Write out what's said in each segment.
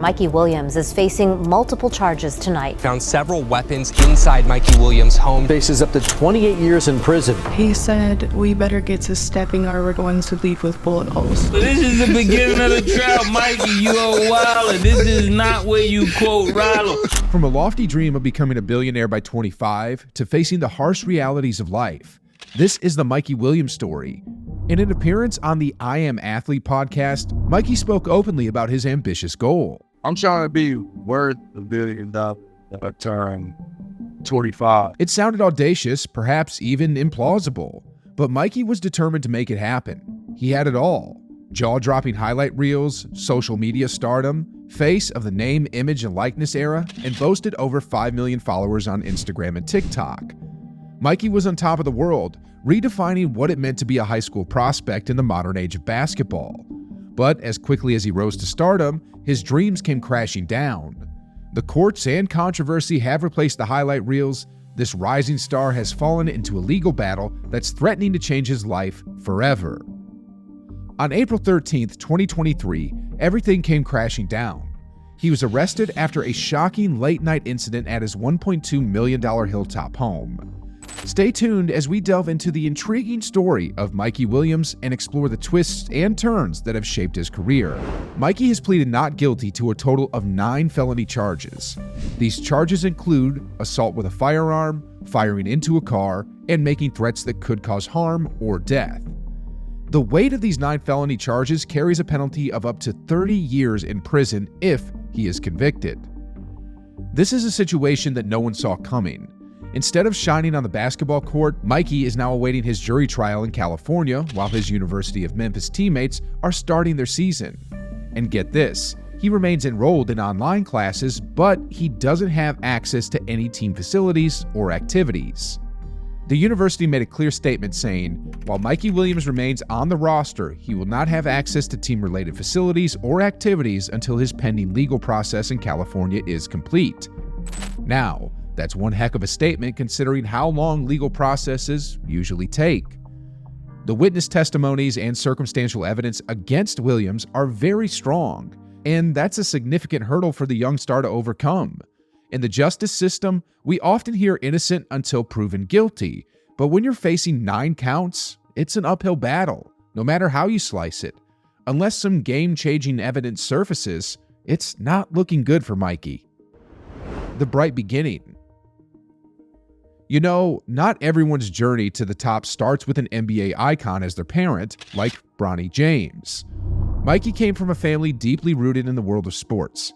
Mikey Williams is facing multiple charges tonight. Found several weapons inside Mikey Williams' home. Faces up to 28 years in prison. He said, we better get to stepping or we're going to leave with bullet holes. This is the beginning of the trap, Mikey. You are wild, and this is not where you quote Rollo. From a lofty dream of becoming a billionaire by 25 to facing the harsh realities of life, this is the Mikey Williams story. In an appearance on the I Am Athlete podcast, Mikey spoke openly about his ambitious goal. I'm trying to be worth $1 billion by the time 25. It sounded audacious, perhaps even implausible, but Mikey was determined to make it happen. He had it all: jaw-dropping highlight reels, social media stardom, face of the name, image, and likeness era, and boasted over 5 million followers on Instagram and TikTok. Mikey was on top of the world, redefining what it meant to be a high school prospect in the modern age of basketball. But as quickly as he rose to stardom, his dreams came crashing down. The courts and controversy have replaced the highlight reels. This rising star has fallen into a legal battle that's threatening to change his life forever. On April 13th, 2023, everything came crashing down. He was arrested after a shocking late-night incident at his $1.2 million Hilltop home. Stay tuned as we delve into the intriguing story of Mikey Williams and explore the twists and turns that have shaped his career. Mikey has pleaded not guilty to a total of 9 felony charges. These charges include assault with a firearm, firing into a car, and making threats that could cause harm or death. The weight of these 9 felony charges carries a penalty of up to 30 years in prison if he is convicted. This is a situation that no one saw coming. Instead of shining on the basketball court, Mikey is now awaiting his jury trial in California while his University of Memphis teammates are starting their season. And get this, he remains enrolled in online classes, but he doesn't have access to any team facilities or activities. The university made a clear statement saying, while Mikey Williams remains on the roster, he will not have access to team-related facilities or activities until his pending legal process in California is complete. Now, that's one heck of a statement considering how long legal processes usually take. The witness testimonies and circumstantial evidence against Williams are very strong, and that's a significant hurdle for the young star to overcome. In the justice system, we often hear innocent until proven guilty, but when you're facing 9 counts, it's an uphill battle, no matter how you slice it. Unless some game-changing evidence surfaces, it's not looking good for Mikey. The bright beginning. You know, not everyone's journey to the top starts with an NBA icon as their parent, like Bronny James. Mikey came from a family deeply rooted in the world of sports.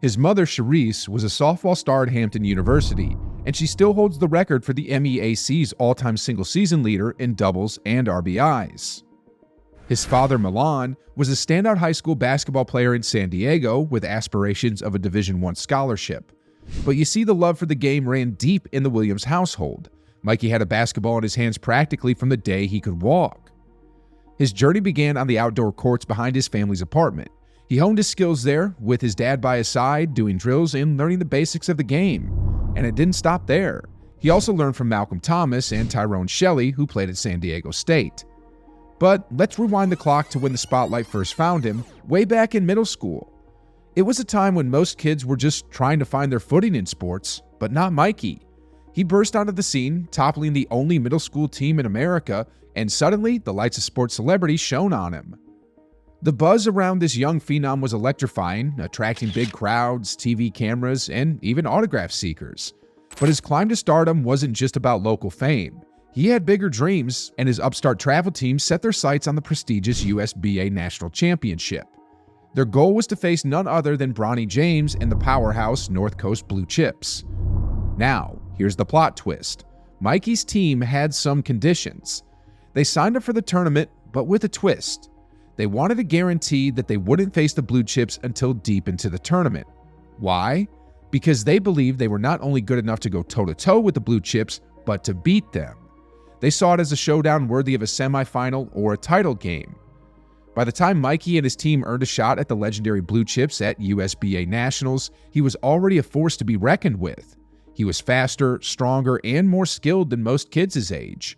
His mother, Charisse, was a softball star at Hampton University, and she still holds the record for the MEAC's all-time single-season leader in doubles and RBIs. His father, Milan, was a standout high school basketball player in San Diego with aspirations of a Division I scholarship. But you see, the love for the game ran deep in the Williams household. Mikey had a basketball in his hands practically from the day he could walk. His journey began on the outdoor courts behind his family's apartment. He honed his skills there, with his dad by his side, doing drills and learning the basics of the game. And it didn't stop there. He also learned from Malcolm Thomas and Tyrone Shelley, who played at San Diego State. But let's rewind the clock to when the spotlight first found him, way back in middle school. It was a time when most kids were just trying to find their footing in sports, but not Mikey. He burst onto the scene, toppling the only middle school team in America, and suddenly the lights of sports celebrity shone on him. The buzz around this young phenom was electrifying, attracting big crowds, TV cameras, and even autograph seekers. But his climb to stardom wasn't just about local fame. He had bigger dreams, and his upstart travel team set their sights on the prestigious USBA National Championship. Their goal was to face none other than Bronny James and the powerhouse North Coast Blue Chips. Now, here's the plot twist. Mikey's team had some conditions. They signed up for the tournament, but with a twist. They wanted a guarantee that they wouldn't face the Blue Chips until deep into the tournament. Why? Because they believed they were not only good enough to go toe-to-toe with the Blue Chips, but to beat them. They saw it as a showdown worthy of a semifinal or a title game. By the time Mikey and his team earned a shot at the legendary Blue Chips at USBA Nationals, he was already a force to be reckoned with. He was faster, stronger, and more skilled than most kids his age.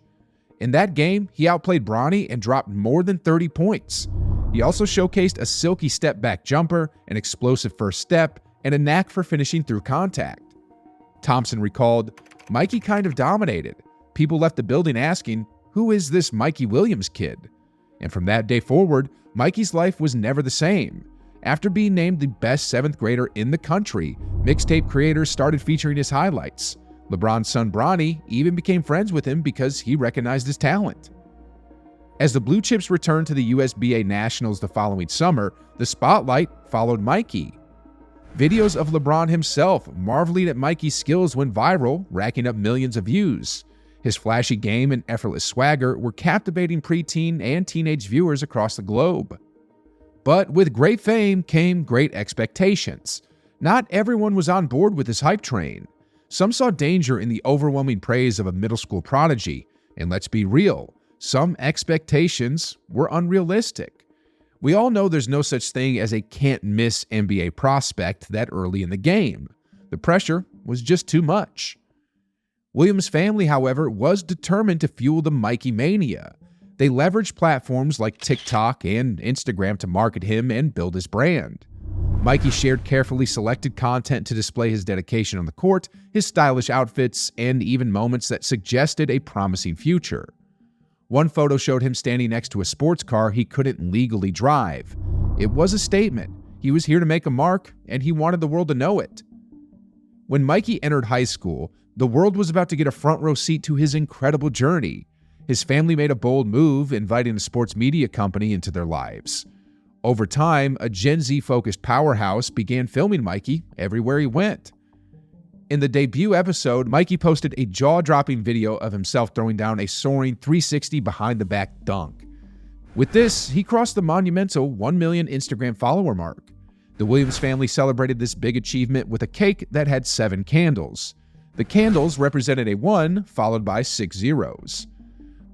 In that game, he outplayed Bronny and dropped more than 30 points. He also showcased a silky step-back jumper, an explosive first step, and a knack for finishing through contact. Thompson recalled, "Mikey kind of dominated. People left the building asking, 'Who is this Mikey Williams kid?' And from that day forward, Mikey's life was never the same. After being named the best 7th grader in the country, mixtape creators started featuring his highlights. LeBron's son Bronny even became friends with him because he recognized his talent." As the Blue Chips returned to the USBA Nationals the following summer, the spotlight followed Mikey. Videos of LeBron himself marveling at Mikey's skills went viral, racking up millions of views. His flashy game and effortless swagger were captivating preteen and teenage viewers across the globe. But with great fame came great expectations. Not everyone was on board with this hype train. Some saw danger in the overwhelming praise of a middle school prodigy, and let's be real, some expectations were unrealistic. We all know there's no such thing as a can't-miss NBA prospect that early in the game. The pressure was just too much. Williams' family, however, was determined to fuel the Mikey mania. They leveraged platforms like TikTok and Instagram to market him and build his brand. Mikey shared carefully selected content to display his dedication on the court, his stylish outfits, and even moments that suggested a promising future. One photo showed him standing next to a sports car he couldn't legally drive. It was a statement. He was here to make a mark, and he wanted the world to know it. When Mikey entered high school, the world was about to get a front row seat to his incredible journey. His family made a bold move, inviting a sports media company into their lives. Over time, a Gen Z-focused powerhouse began filming Mikey everywhere he went. In the debut episode, Mikey posted a jaw-dropping video of himself throwing down a soaring 360 behind-the-back dunk. With this, he crossed the monumental 1 million Instagram follower mark. The Williams family celebrated this big achievement with a cake that had 7 candles. The candles represented a 1 followed by 6 zeros.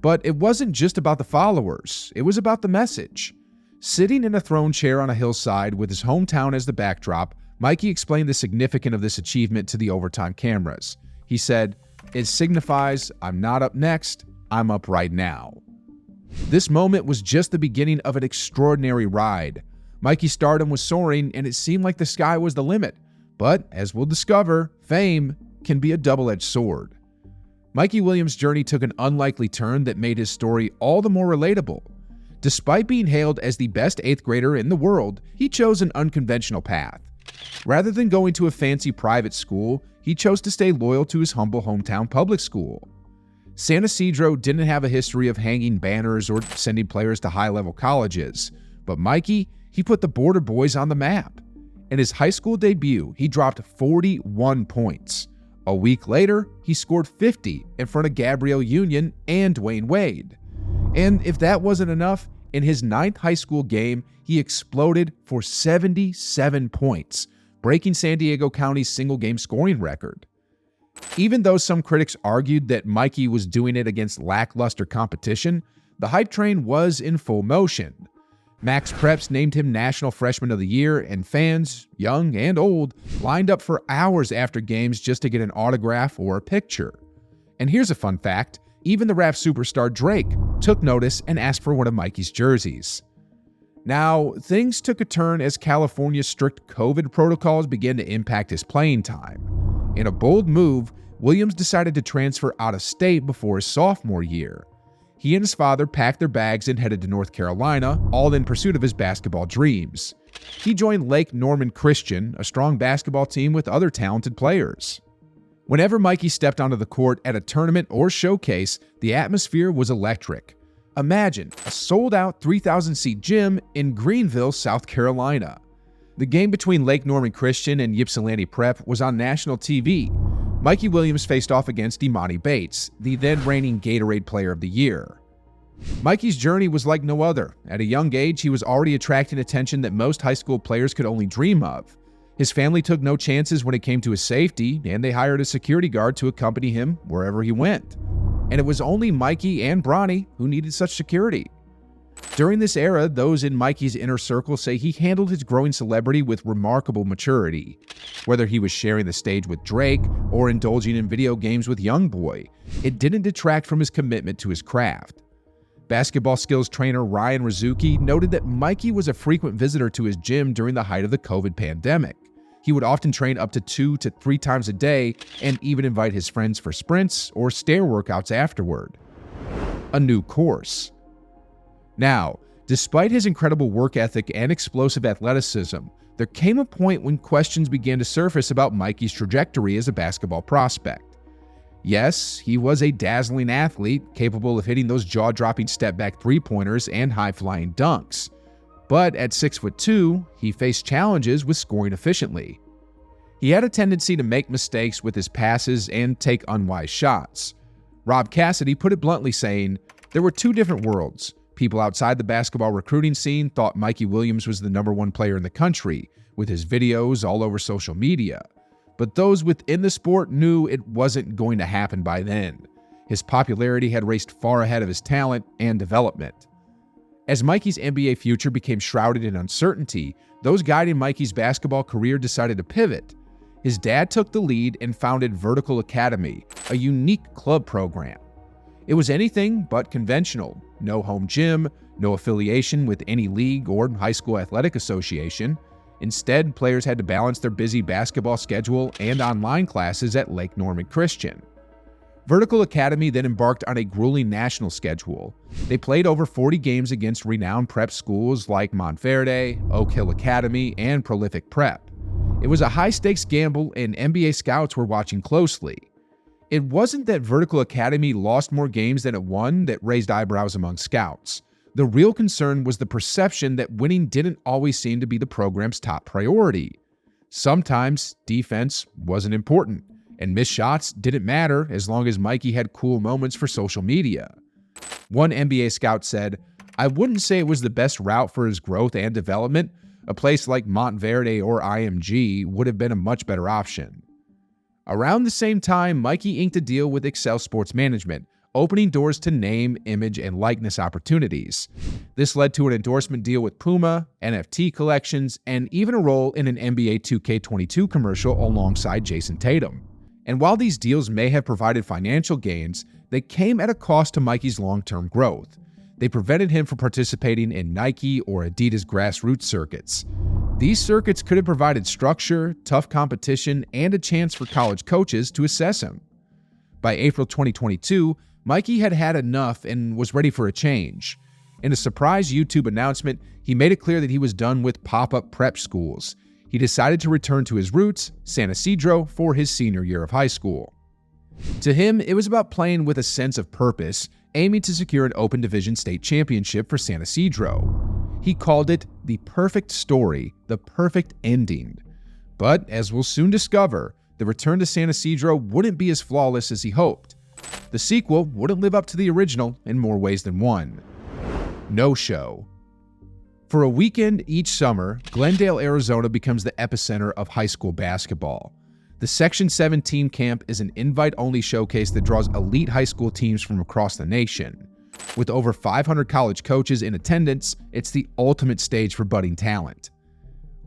But it wasn't just about the followers, it was about the message. Sitting in a throne chair on a hillside with his hometown as the backdrop, Mikey explained the significance of this achievement to the Overtime cameras. He said, "It signifies I'm not up next, I'm up right now." This moment was just the beginning of an extraordinary ride. Mikey's stardom was soaring and it seemed like the sky was the limit. But as we'll discover, fame can be a double-edged sword. Mikey Williams' journey took an unlikely turn that made his story all the more relatable. Despite being hailed as the best 8th grader in the world, he chose an unconventional path. Rather than going to a fancy private school, he chose to stay loyal to his humble hometown public school. San Ysidro didn't have a history of hanging banners or sending players to high-level colleges, but Mikey, he put the Border Boys on the map. In his high school debut, he dropped 41 points. A week later, he scored 50 in front of Gabrielle Union and Dwayne Wade. And if that wasn't enough, in his 9th high school game, he exploded for 77 points, breaking San Diego County's single-game scoring record. Even though some critics argued that Mikey was doing it against lackluster competition, the hype train was in full motion. Max Preps named him National Freshman of the Year, and fans, young and old, lined up for hours after games just to get an autograph or a picture. And here's a fun fact, even the rap superstar Drake took notice and asked for one of Mikey's jerseys. Now, things took a turn as California's strict COVID protocols began to impact his playing time. In a bold move, Williams decided to transfer out of state before his sophomore year. He and his father packed their bags and headed to North Carolina, all in pursuit of his basketball dreams. He joined Lake Norman Christian, a strong basketball team with other talented players. Whenever Mikey stepped onto the court at a tournament or showcase, the atmosphere was electric. Imagine a sold-out 3,000-seat gym in Greenville, South Carolina. The game between Lake Norman Christian and Ypsilanti Prep was on national TV. Mikey Williams faced off against Imani Bates, the then reigning Gatorade Player of the Year. Mikey's journey was like no other. At a young age, he was already attracting attention that most high school players could only dream of. His family took no chances when it came to his safety, and they hired a security guard to accompany him wherever he went. And it was only Mikey and Bronny who needed such security. During this era, those in Mikey's inner circle say he handled his growing celebrity with remarkable maturity. Whether he was sharing the stage with Drake or indulging in video games with YoungBoy, it didn't detract from his commitment to his craft. Basketball skills trainer Ryan Rizuki noted that Mikey was a frequent visitor to his gym during the height of the COVID pandemic. He would often train up to 2 to 3 times a day and even invite his friends for sprints or stair workouts afterward. A new course. Now, despite his incredible work ethic and explosive athleticism, there came a point when questions began to surface about Mikey's trajectory as a basketball prospect. Yes, he was a dazzling athlete, capable of hitting those jaw-dropping step-back three-pointers and high-flying dunks. But at 6'2", he faced challenges with scoring efficiently. He had a tendency to make mistakes with his passes and take unwise shots. Rob Cassidy put it bluntly, saying, "There were two different worlds. People outside the basketball recruiting scene thought Mikey Williams was the #1 player in the country, with his videos all over social media. But those within the sport knew it wasn't going to happen by then. His popularity had raced far ahead of his talent and development." As Mikey's NBA future became shrouded in uncertainty, those guiding Mikey's basketball career decided to pivot. His dad took the lead and founded Vertical Academy, a unique club program. It was anything but conventional. No home gym, no affiliation with any league or high school athletic association. Instead, players had to balance their busy basketball schedule and online classes at Lake Norman Christian. Vertical Academy then embarked on a grueling national schedule. They played over 40 games against renowned prep schools like Montverde, Oak Hill Academy, and Prolific Prep. It was a high-stakes gamble, and NBA scouts were watching closely. It wasn't that Vertical Academy lost more games than it won that raised eyebrows among scouts. The real concern was the perception that winning didn't always seem to be the program's top priority. Sometimes defense wasn't important, and missed shots didn't matter as long as Mikey had cool moments for social media. One NBA scout said, "I wouldn't say it was the best route for his growth and development. A place like Montverde or IMG would have been a much better option." Around the same time, Mikey inked a deal with Excel Sports Management, opening doors to name, image, and likeness opportunities. This led to an endorsement deal with Puma, NFT collections, and even a role in an NBA 2K22 commercial alongside Jason Tatum. And while these deals may have provided financial gains, they came at a cost to Mikey's long-term growth. They prevented him from participating in Nike or Adidas grassroots circuits. These circuits could have provided structure, tough competition, and a chance for college coaches to assess him. By April 2022, Mikey had had enough and was ready for a change. In a surprise YouTube announcement, he made it clear that he was done with pop-up prep schools. He decided to return to his roots, San Ysidro, for his senior year of high school. To him, it was about playing with a sense of purpose, aiming to secure an Open Division state championship for San Ysidro. He called it the perfect story, the perfect ending. But as we'll soon discover, the return to San Ysidro wouldn't be as flawless as he hoped. The sequel wouldn't live up to the original in more ways than one. No-show. For a weekend each summer, Glendale, Arizona becomes the epicenter of high school basketball. The Section 17 camp is an invite-only showcase that draws elite high school teams from across the nation. With over 500 college coaches in attendance, it's the ultimate stage for budding talent.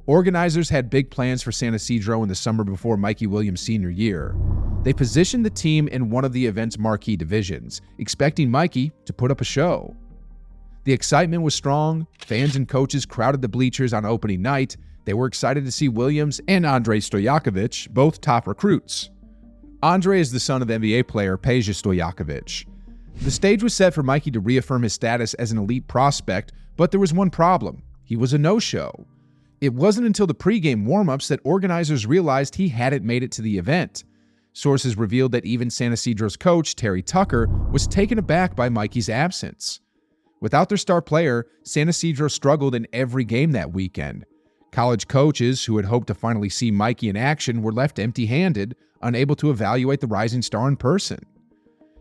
Organizers had big plans for San Ysidro in the summer before Mikey Williams' senior year. They positioned the team in one of the event's marquee divisions, expecting Mikey to put up a show. The excitement was strong. Fans and coaches crowded the bleachers on opening night. They were excited to see Williams and Andrei Stojakovic, both top recruits. Andrei is the son of NBA player Peja Stojakovic. The stage was set for Mikey to reaffirm his status as an elite prospect, but there was one problem. He was a no-show. It wasn't until the pregame warm-ups that organizers realized he hadn't made it to the event. Sources revealed that even San Ysidro's coach, Terry Tucker, was taken aback by Mikey's absence. Without their star player, San Ysidro struggled in every game that weekend. College coaches who had hoped to finally see Mikey in action were left empty-handed, unable to evaluate the rising star in person.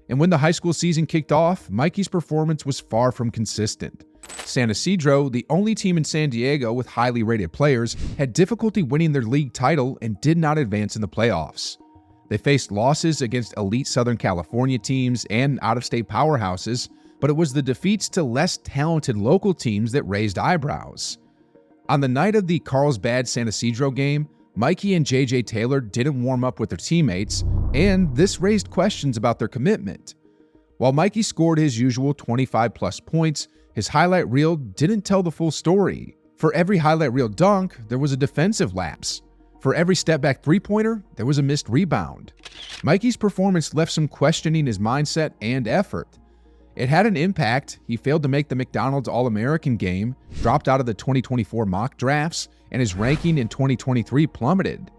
And when the high school season kicked off, Mikey's performance was far from consistent. San Ysidro, the only team in San Diego with highly rated players, had difficulty winning their league title and did not advance in the playoffs. They faced losses against elite Southern California teams and out-of-state powerhouses, but it was the defeats to less talented local teams that raised eyebrows. On the night of the Carlsbad-San Ysidro game, Mikey and J.J. Taylor didn't warm up with their teammates, and this raised questions about their commitment. While Mikey scored his usual 25-plus points, his highlight reel didn't tell the full story. For every highlight reel dunk, there was a defensive lapse. For every step-back three-pointer, there was a missed rebound. Mikey's performance left some questioning his mindset and effort. It had an impact. He failed to make the McDonald's All-American game, dropped out of the 2024 mock drafts, and his ranking in 2023 plummeted.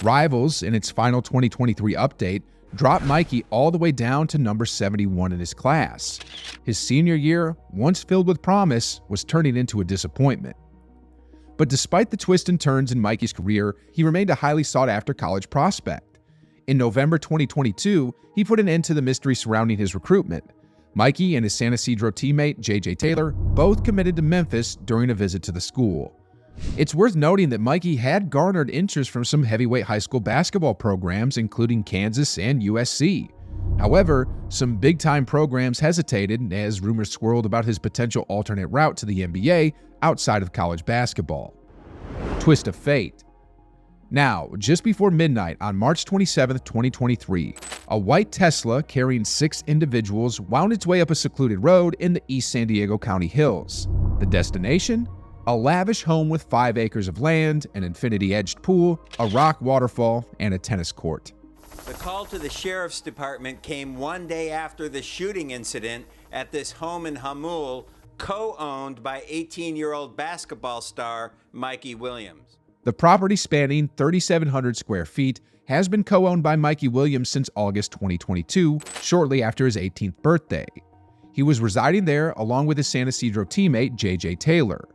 Rivals, in its final 2023 update, dropped Mikey all the way down to number 71 in his class. His senior year, once filled with promise, was turning into a disappointment. But despite the twists and turns in Mikey's career, he remained a highly sought-after college prospect. In November 2022, he put an end to the mystery surrounding his recruitment. Mikey and his San Ysidro teammate, J.J. Taylor, both committed to Memphis during a visit to the school. It's worth noting that Mikey had garnered interest from some heavyweight high school basketball programs, including Kansas and USC. However, some big-time programs hesitated as rumors swirled about his potential alternate route to the NBA outside of college basketball. Twist of fate. Now, just before midnight on March 27, 2023, a white Tesla carrying 6 individuals wound its way up a secluded road in the East San Diego County hills. The destination? A lavish home with 5 acres of land, an infinity-edged pool, a rock waterfall, and a tennis court. The call to the sheriff's department came one day after the shooting incident at this home in Hamul, co-owned by 18-year-old basketball star Mikey Williams. The property, spanning 3,700 square feet, has been co-owned by Mikey Williams since August 2022, shortly after his 18th birthday. He was residing there along with his San Ysidro teammate, J.J. Taylor.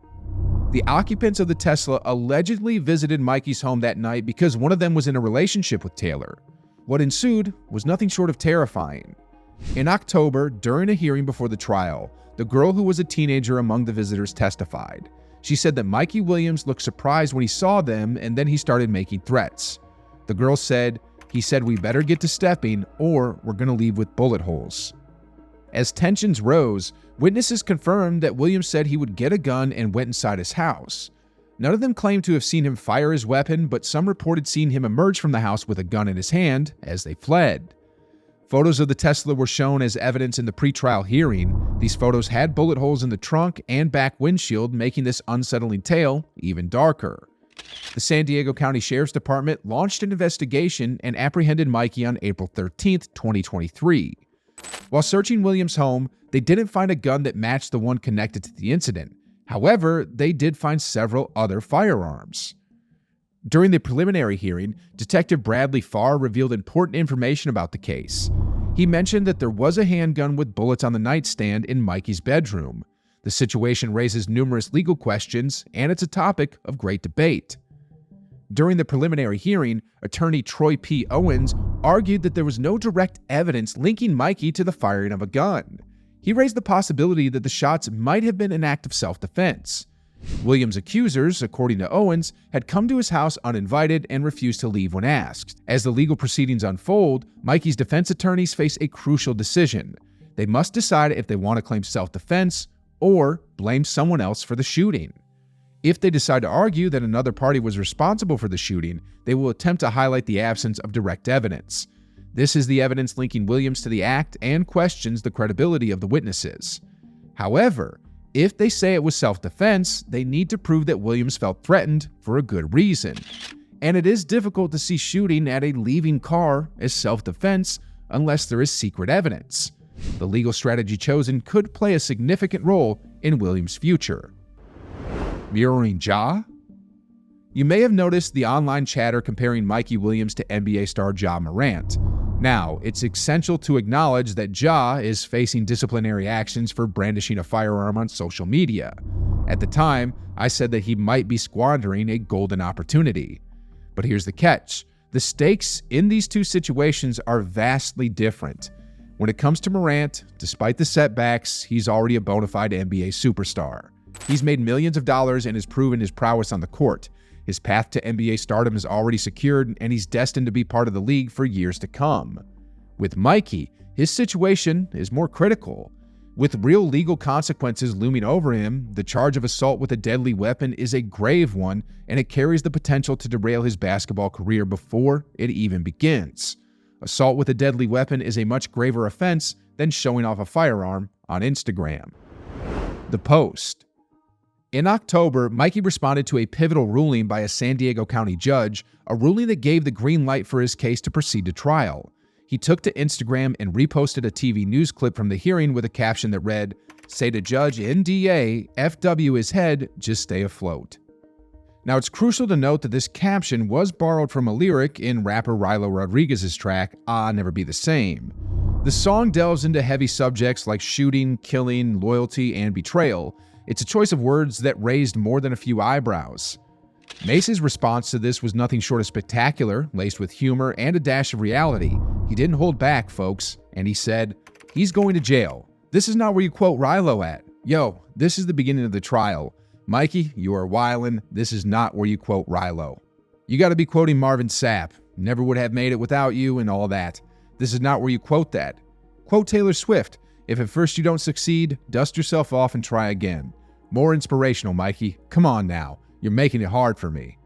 The occupants of the Tesla allegedly visited Mikey's home that night because one of them was in a relationship with Taylor. What ensued was nothing short of terrifying. In October, during a hearing before the trial, the girl who was a teenager among the visitors testified. She said that Mikey Williams looked surprised when he saw them, and then he started making threats. The girl said, "He said we better get to stepping or we're going to leave with bullet holes." As tensions rose, witnesses confirmed that Williams said he would get a gun and went inside his house. None of them claimed to have seen him fire his weapon, but some reported seeing him emerge from the house with a gun in his hand as they fled. Photos of the Tesla were shown as evidence in the pretrial hearing. These photos had bullet holes in the trunk and back windshield, making this unsettling tale even darker. The San Diego County Sheriff's Department launched an investigation and apprehended Mikey on April 13, 2023. While searching Williams' home, they didn't find a gun that matched the one connected to the incident. However, they did find several other firearms. During the preliminary hearing, Detective Bradley Farr revealed important information about the case. He mentioned that there was a handgun with bullets on the nightstand in Mikey's bedroom. The situation raises numerous legal questions, and it's a topic of great debate. During the preliminary hearing, attorney Troy P. Owens argued that there was no direct evidence linking Mikey to the firing of a gun. He raised the possibility that the shots might have been an act of self-defense. Williams' accusers, according to Owens, had come to his house uninvited and refused to leave when asked. As the legal proceedings unfold, Mikey's defense attorneys face a crucial decision. They must decide if they want to claim self-defense or blame someone else for the shooting. If they decide to argue that another party was responsible for the shooting, they will attempt to highlight the absence of direct evidence. This is the evidence linking Williams to the act and questions the credibility of the witnesses. However, if they say it was self-defense, they need to prove that Williams felt threatened for a good reason. And it is difficult to see shooting at a leaving car as self-defense unless there is secret evidence. The legal strategy chosen could play a significant role in Williams' future. Mirroring Ja? You may have noticed the online chatter comparing Mikey Williams to NBA star Ja Morant. Now, it's essential to acknowledge that Ja is facing disciplinary actions for brandishing a firearm on social media. At the time, I said that he might be squandering a golden opportunity. But here's the catch. The stakes in these two situations are vastly different. When it comes to Morant, despite the setbacks, he's already a bona fide NBA superstar. He's made millions of dollars and has proven his prowess on the court. His path to NBA stardom is already secured, and he's destined to be part of the league for years to come. With Mikey, his situation is more critical. With real legal consequences looming over him, the charge of assault with a deadly weapon is a grave one, and it carries the potential to derail his basketball career before it even begins. Assault with a deadly weapon is a much graver offense then showing off a firearm on Instagram. The Post. In October, Mikey responded to a pivotal ruling by a San Diego County judge, a ruling that gave the green light for his case to proceed to trial. He took to Instagram and reposted a TV news clip from the hearing with a caption that read, "Say to Judge NDA, FW is head, just stay afloat." Now, it's crucial to note that this caption was borrowed from a lyric in rapper Rilo Rodriguez's track, "Ah, Never Be the Same." The song delves into heavy subjects like shooting, killing, loyalty, and betrayal. It's a choice of words that raised more than a few eyebrows. Mace's response to this was nothing short of spectacular, laced with humor and a dash of reality. He didn't hold back, folks, and he said, "He's going to jail. This is not where you quote Rilo at. Yo, this is the beginning of the trial. Mikey, you are wildin'. This is not where you quote Rilo. You gotta be quoting Marvin Sapp. Never would have made it without you and all that. This is not where you quote that. Quote Taylor Swift. If at first you don't succeed, dust yourself off and try again. More inspirational, Mikey. Come on now. You're making it hard for me."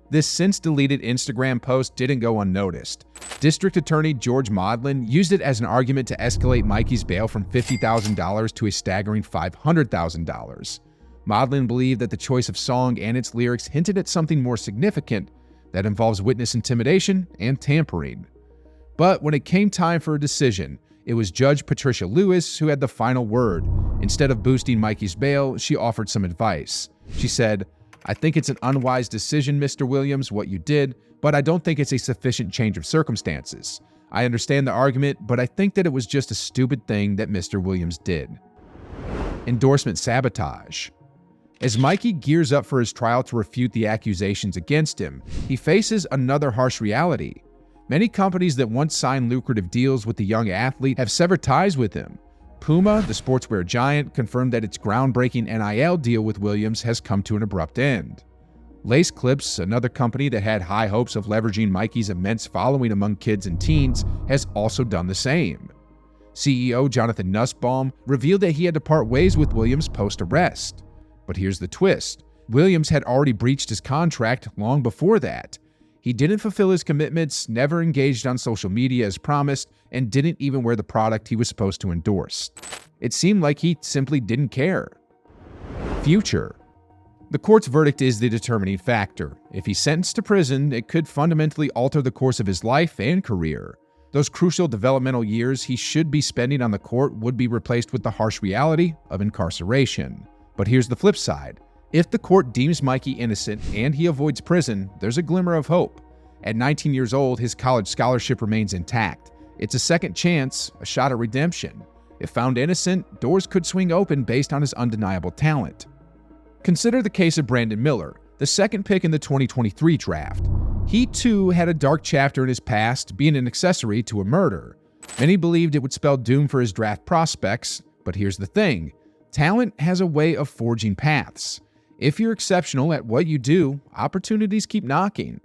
This since-deleted Instagram post didn't go unnoticed. District Attorney George Maudlin used it as an argument to escalate Mikey's bail from $50,000 to a staggering $500,000. Maudlin believed that the choice of song and its lyrics hinted at something more significant that involves witness intimidation and tampering. But when it came time for a decision, it was Judge Patricia Lewis who had the final word. Instead of boosting Mikey's bail, she offered some advice. She said, "I think it's an unwise decision, Mr. Williams, what you did, but I don't think it's a sufficient change of circumstances. I understand the argument, but I think that it was just a stupid thing that Mr. Williams did." Endorsement sabotage. As Mikey gears up for his trial to refute the accusations against him, he faces another harsh reality. Many companies that once signed lucrative deals with the young athlete have severed ties with him. Puma, the sportswear giant, confirmed that its groundbreaking NIL deal with Williams has come to an abrupt end. Lace Clips, another company that had high hopes of leveraging Mikey's immense following among kids and teens, has also done the same. CEO Jonathan Nussbaum revealed that he had to part ways with Williams post-arrest. But here's the twist. Williams had already breached his contract long before that. He didn't fulfill his commitments, never engaged on social media as promised, and didn't even wear the product he was supposed to endorse. It seemed like he simply didn't care. Future. The court's verdict is the determining factor. If he's sentenced to prison, it could fundamentally alter the course of his life and career. Those crucial developmental years he should be spending on the court would be replaced with the harsh reality of incarceration. But here's the flip side. If the court deems Mikey innocent and he avoids prison, there's a glimmer of hope. At 19 years old, his college scholarship remains intact. It's a second chance, a shot at redemption. If found innocent, doors could swing open based on his undeniable talent. Consider the case of Brandon Miller, the second pick in the 2023 draft. He too had a dark chapter in his past, being an accessory to a murder. Many believed it would spell doom for his draft prospects, but here's the thing. Talent has a way of forging paths. If you're exceptional at what you do, opportunities keep knocking.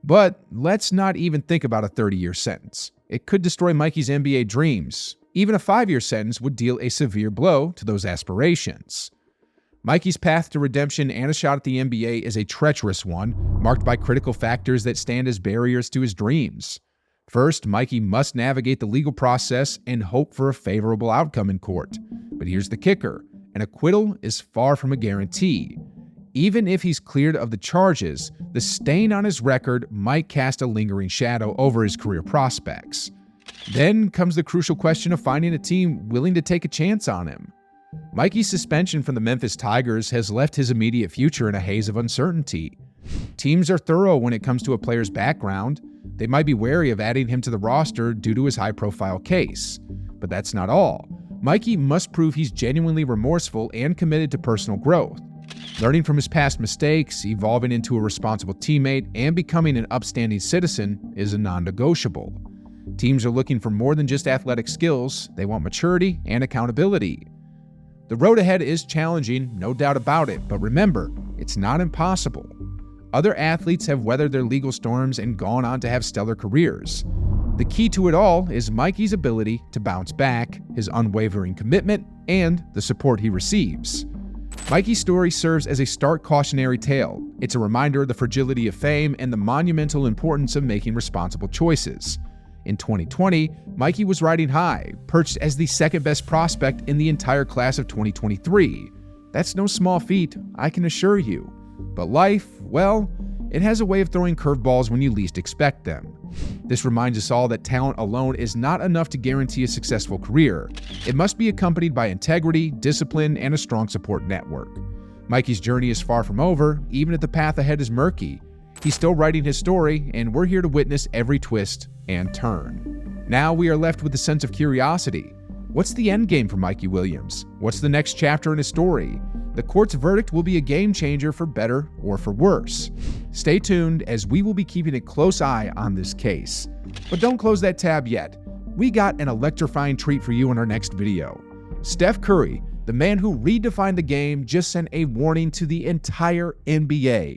But let's not even think about a 30-year sentence. It could destroy Mikey's NBA dreams. Even a 5-year sentence would deal a severe blow to those aspirations. Mikey's path to redemption and a shot at the NBA is a treacherous one, marked by critical factors that stand as barriers to his dreams. First, Mikey must navigate the legal process and hope for a favorable outcome in court. But here's the kicker. An acquittal is far from a guarantee. Even if he's cleared of the charges, the stain on his record might cast a lingering shadow over his career prospects. Then comes the crucial question of finding a team willing to take a chance on him. Mikey's suspension from the Memphis Tigers has left his immediate future in a haze of uncertainty. Teams are thorough when it comes to a player's background. They might be wary of adding him to the roster due to his high-profile case. But that's not all. Mikey must prove he's genuinely remorseful and committed to personal growth. Learning from his past mistakes, evolving into a responsible teammate, and becoming an upstanding citizen is a non-negotiable. Teams are looking for more than just athletic skills. They want maturity and accountability. The road ahead is challenging, no doubt about it, but remember, it's not impossible. Other athletes have weathered their legal storms and gone on to have stellar careers. The key to it all is Mikey's ability to bounce back, his unwavering commitment, and the support he receives. Mikey's story serves as a stark cautionary tale. It's a reminder of the fragility of fame and the monumental importance of making responsible choices. In 2020, Mikey was riding high, perched as the second best prospect in the entire class of 2023. That's no small feat, I can assure you. But life, well, it has a way of throwing curveballs when you least expect them. This reminds us all that talent alone is not enough to guarantee a successful career. It must be accompanied by integrity, discipline, and a strong support network. Mikey's journey is far from over, even if the path ahead is murky. He's still writing his story, and we're here to witness every twist and turn. Now we are left with a sense of curiosity. What's the end game for Mikey Williams? What's the next chapter in his story? The court's verdict will be a game changer for better or for worse. Stay tuned, as we will be keeping a close eye on this case. But don't close that tab yet. We got an electrifying treat for you in our next video. Steph Curry, the man who redefined the game, just sent a warning to the entire NBA.